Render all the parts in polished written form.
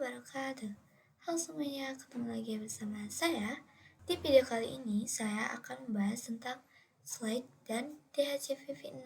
wabarakatuh. Halo semuanya, ketemu lagi bersama saya. Di video kali ini, saya akan membahas tentang Slack dan DHCP6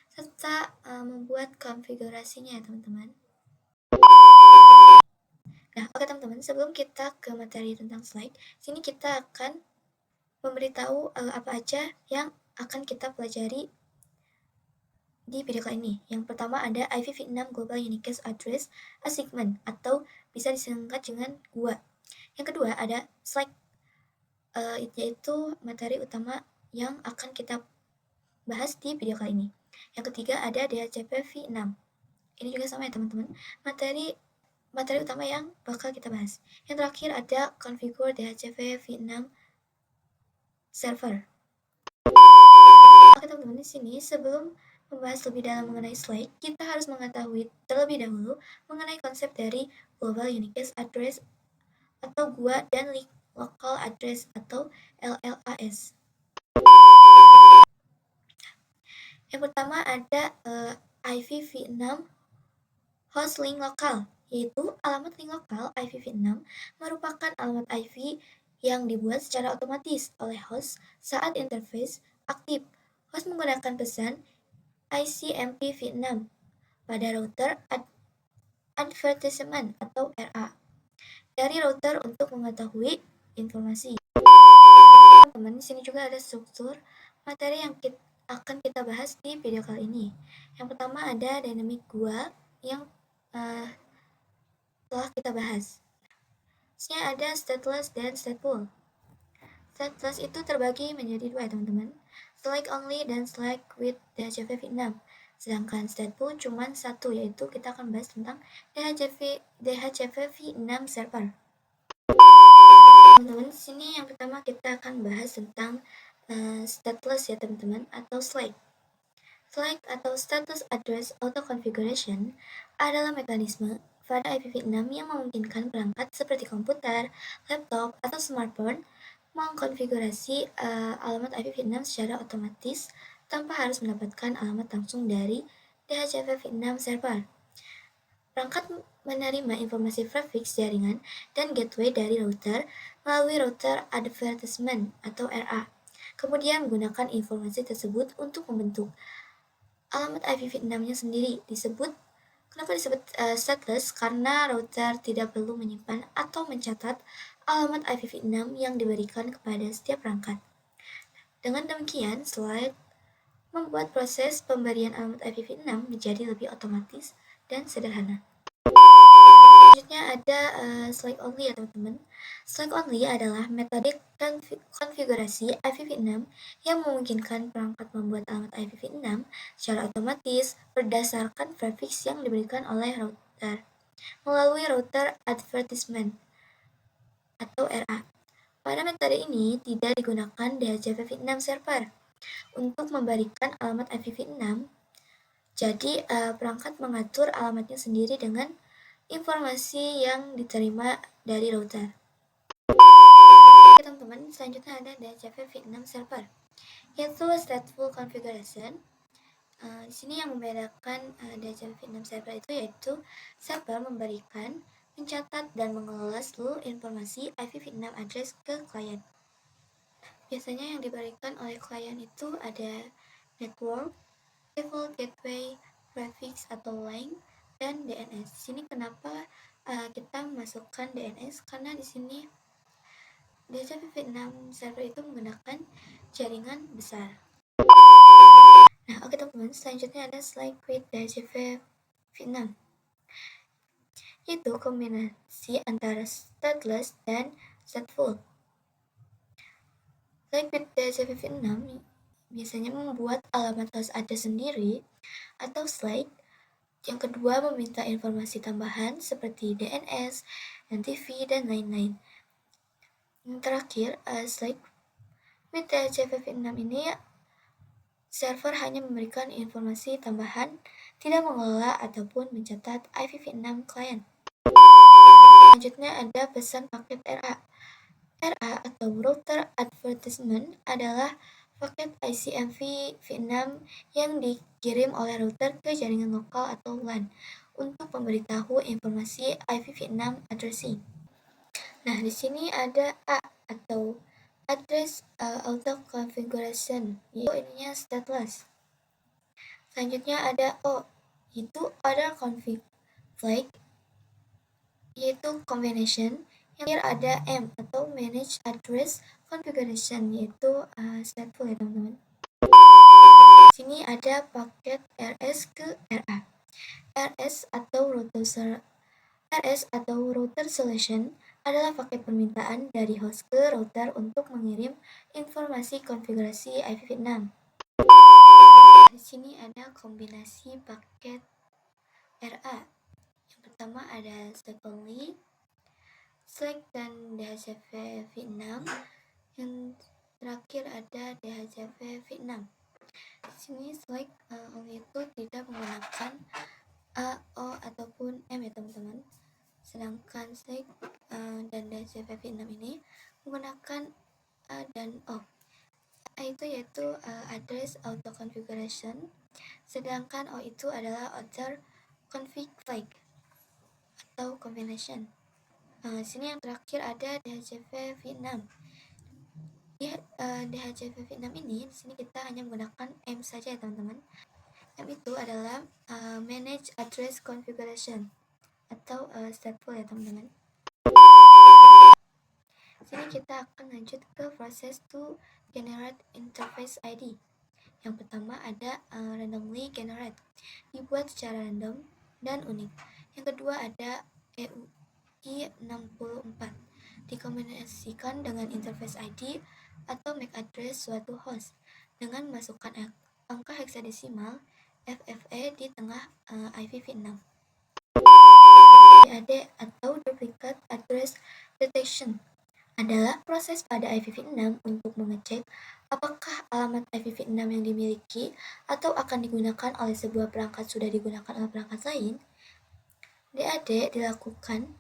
serta membuat konfigurasinya ya teman-teman. Nah, oke teman-teman, sebelum kita ke materi tentang Slack, sini kita akan memberitahu apa aja yang akan kita pelajari di video kali ini. Yang pertama ada IPv6 Global Unicast Address Assignment atau bisa disingkat dengan GUA. Yang kedua ada Slack, yaitu materi utama yang akan kita bahas di video kali ini. Yang ketiga ada DHCP-v6. Ini juga sama ya teman-teman, materi utama yang bakal kita bahas. Yang terakhir ada Configure DHCP-v6 Server. Oke teman-teman, di sini sebelum membahas lebih dalam mengenai Slack, kita harus mengetahui terlebih dahulu mengenai konsep dari Global Unicast Address atau GUA dan Local Address atau LLAS. Yang pertama ada IPv6 host link lokal, yaitu alamat link lokal IPv6 merupakan alamat IP yang dibuat secara otomatis oleh host saat interface aktif. Host menggunakan pesan ICMP-v6 pada router advertisement atau RA dari router untuk mengetahui informasi. Teman-teman, di sini juga ada struktur materi yang akan kita bahas di video kali ini. Yang pertama ada dynamic GUA yang telah kita bahas. Selanjutnya ada stateless dan stateful. Stateless itu terbagi menjadi dua, teman-teman. Slack only dan Slack with DHCP-v6. Sedangkan stateful cuma satu, yaitu kita akan bahas tentang DHCP-v6 server. Teman-teman, di sini yang pertama kita akan bahas tentang stateless ya teman-teman, atau Slack. Slack atau Status Address Auto Configuration adalah mekanisme pada IPv6 yang memungkinkan perangkat seperti komputer, laptop, atau smartphone mengkonfigurasi alamat IPv6 secara otomatis tanpa harus mendapatkan alamat langsung dari DHCP-v6 server. Perangkat menerima informasi prefix jaringan dan gateway dari router melalui router advertisement atau RA. Kemudian menggunakan informasi tersebut untuk membentuk alamat IPv6-nya sendiri. Kenapa disebut stateless? Karena router tidak perlu menyimpan atau mencatat alamat IPv6 yang diberikan kepada setiap perangkat. Dengan demikian, Slack membuat proses pemberian alamat IPv6 menjadi lebih otomatis dan sederhana. Selanjutnya ada Slack only ya teman-teman. Slack only adalah metode konfigurasi IPv6 yang memungkinkan perangkat membuat alamat IPv6 secara otomatis berdasarkan prefix yang diberikan oleh router melalui router advertisement atau RA. Pada metode ini tidak digunakan DHCP-v6 server untuk memberikan alamat IPv6. Jadi perangkat mengatur alamatnya sendiri dengan informasi yang diterima dari router. Oke teman-teman, selanjutnya ada DHCP-v6 server, yaitu stateful configuration. Di sini yang membedakan DHCP-v6 server yaitu server memberikan, mencatat, dan mengelola seluruh informasi IPv6 address ke klien. Biasanya yang diberikan oleh klien itu ada network, default gateway, prefix atau link, dan DNS. Di sini kenapa kita masukkan DNS? Karena di sini DHCP-v6 server itu menggunakan jaringan besar. Nah, oke teman-teman, selanjutnya ada Slack with DHCP-v6, yaitu kombinasi antara stateless dan stateful. Slack with DHCP-v6 biasanya membuat alamat host address sendiri atau Slack. Yang kedua, meminta informasi tambahan seperti DNS, NTV, dan lain-lain. Yang terakhir, Slack with DHCP-v6 ini server hanya memberikan informasi tambahan, tidak mengelola ataupun mencatat IPv6 klien. Selanjutnya ada pesan paket RA. RA atau Router Advertisement adalah paket ICMP v6 yang dikirim oleh router ke jaringan lokal atau LAN untuk memberitahu informasi IPv6 addressing. Nah, di sini ada A atau address auto configuration, yaitu ininya stateless. Selanjutnya ada O, yaitu other config flag, yaitu combination. Yang terakhir ada M atau manage address configuration, yaitu stateful ya teman-teman. Di sini ada paket RS ke RA. RS atau router solution adalah paket permintaan dari host ke router untuk mengirim informasi konfigurasi IPv6. Di sini ada kombinasi paket RA. Yang pertama ada Slack only, Slack dan DHCP v6. Yang terakhir ada DHCP v6. Di sini Slack only itu tidak menggunakan A, O ataupun M ya teman-teman. Sedangkan Slack dan DHCP v6 ini menggunakan A dan O. A itu yaitu address auto configuration, sedangkan O itu adalah other config flag atau combination. Di sini yang terakhir ada DHCP v6. Di DHCP v6 ini, di sini kita hanya menggunakan M saja ya teman-teman. M itu adalah manage address configuration atau stateful ya teman-teman. Sini kita akan lanjut ke proses to generate interface ID. Yang pertama ada randomly generate, dibuat secara random dan unik. Yang kedua ada EUI64, dikombinasikan dengan interface ID atau MAC address suatu host dengan memasukkan angka heksadesimal FFE di tengah IPv6. DAD atau duplicate address detection adalah proses pada IPv6 untuk mengecek apakah alamat IPv6 yang dimiliki atau akan digunakan oleh sebuah perangkat sudah digunakan oleh perangkat lain. DAD dilakukan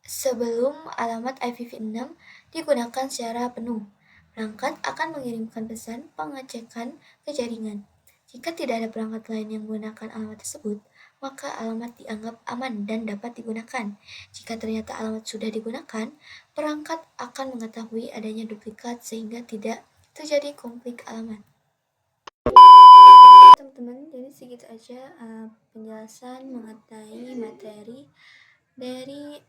sebelum alamat IPv6 digunakan secara penuh. Perangkat akan mengirimkan pesan pengecekan ke jaringan. Jika tidak ada perangkat lain yang menggunakan alamat tersebut, maka alamat dianggap aman dan dapat digunakan. Jika ternyata alamat sudah digunakan, perangkat akan mengetahui adanya duplikat sehingga tidak terjadi konflik alamat. Teman-teman, jadi segitu aja penjelasan mengenai materi dari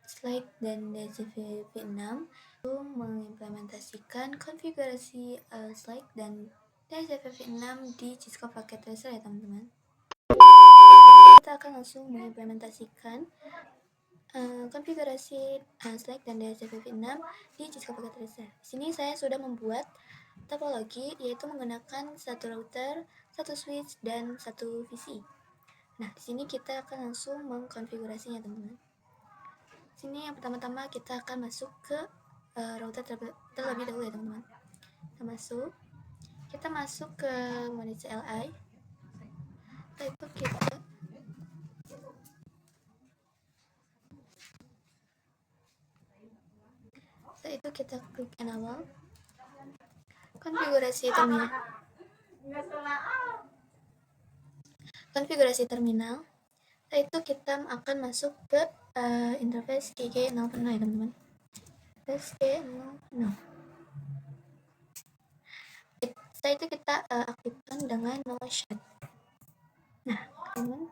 Slack dan DHCP v6 untuk mengimplementasikan konfigurasi Slack dan DHCP v6 di Cisco Packet Tracer ya teman-teman. Kita akan langsung mengimplementasikan konfigurasi Slack dan DHCP v6 di Cisco Packet Tracer. Di sini saya sudah membuat topologi, yaitu menggunakan satu router, satu switch, dan satu VC. Nah, di sini kita akan langsung mengkonfigurasinya teman-teman. Sini yang pertama-tama kita akan masuk ke router terlebih dahulu ya teman-teman. Kita masuk ke mode CLI. Setelah itu kita klik enable. Konfigurasi terminal. Setelah itu kita akan masuk ke interface GG0.0 ya teman-teman. Interface G0.0. Setelah itu kita aktifkan dengan no shut. Nah, teman-teman.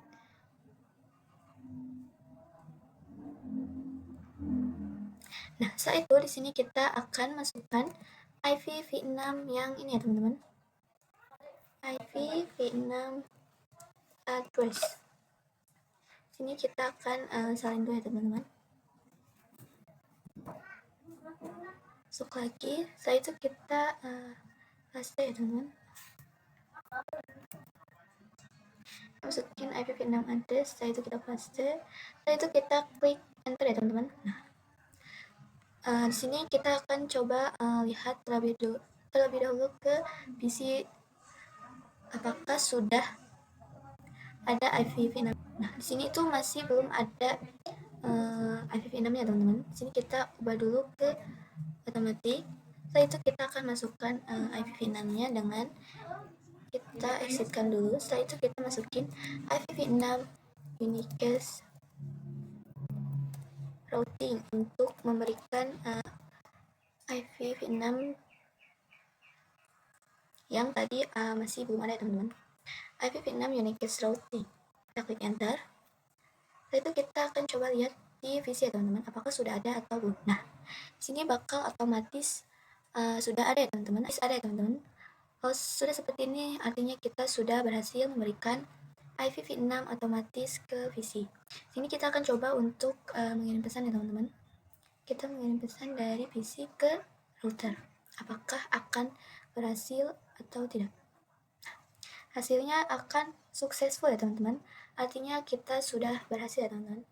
Nah, setelah itu di sini kita akan masukkan IPv6 yang ini ya teman-teman. IPv6 address. Sini kita akan salin dulu ya teman-teman. Masuk lagi. Setelah itu kita paste ya teman-teman. Masukin IPv6 address. Setelah itu kita paste. Setelah itu kita klik enter ya teman-teman. Nah, di sini kita akan coba lihat terlebih dahulu ke PC apakah sudah ada IPv6. Nah, di sini itu masih belum ada IPv6-nya teman-teman. Di sini kita ubah dulu ke otomatis. Setelah itu kita akan masukkan IPv6-nya dengan kita exitkan dulu. Setelah itu kita masukin IPv6 unicast routing untuk memberikan IPv6 yang tadi masih belum ada, teman-teman. IPv6 unicast routing. Kita klik enter. Setelah itu kita akan coba lihat di VC ya teman-teman, apakah sudah ada atau belum. Nah, sini bakal otomatis sudah ada ya teman-teman. Ada ya teman-teman. Kalau sudah seperti ini, artinya kita sudah berhasil memberikan IPv6 otomatis ke VC. Sini kita akan coba untuk mengirim pesan ya teman-teman. Kita mengirim pesan dari PC ke router. Apakah akan berhasil atau tidak? Hasilnya akan successful ya teman-teman. Artinya kita sudah berhasil ya teman-teman.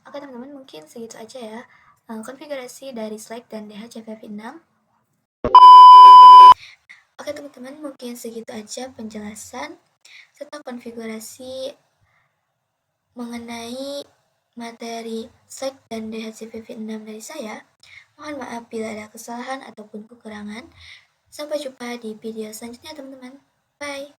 Oke teman-teman, mungkin segitu aja ya konfigurasi dari Slack dan DHCP6. Oke teman-teman, mungkin segitu aja penjelasan serta konfigurasi mengenai materi Slack dan DHCP6 dari saya. Mohon maaf bila ada kesalahan ataupun kekurangan. Sampai jumpa di video selanjutnya teman-teman. Bye.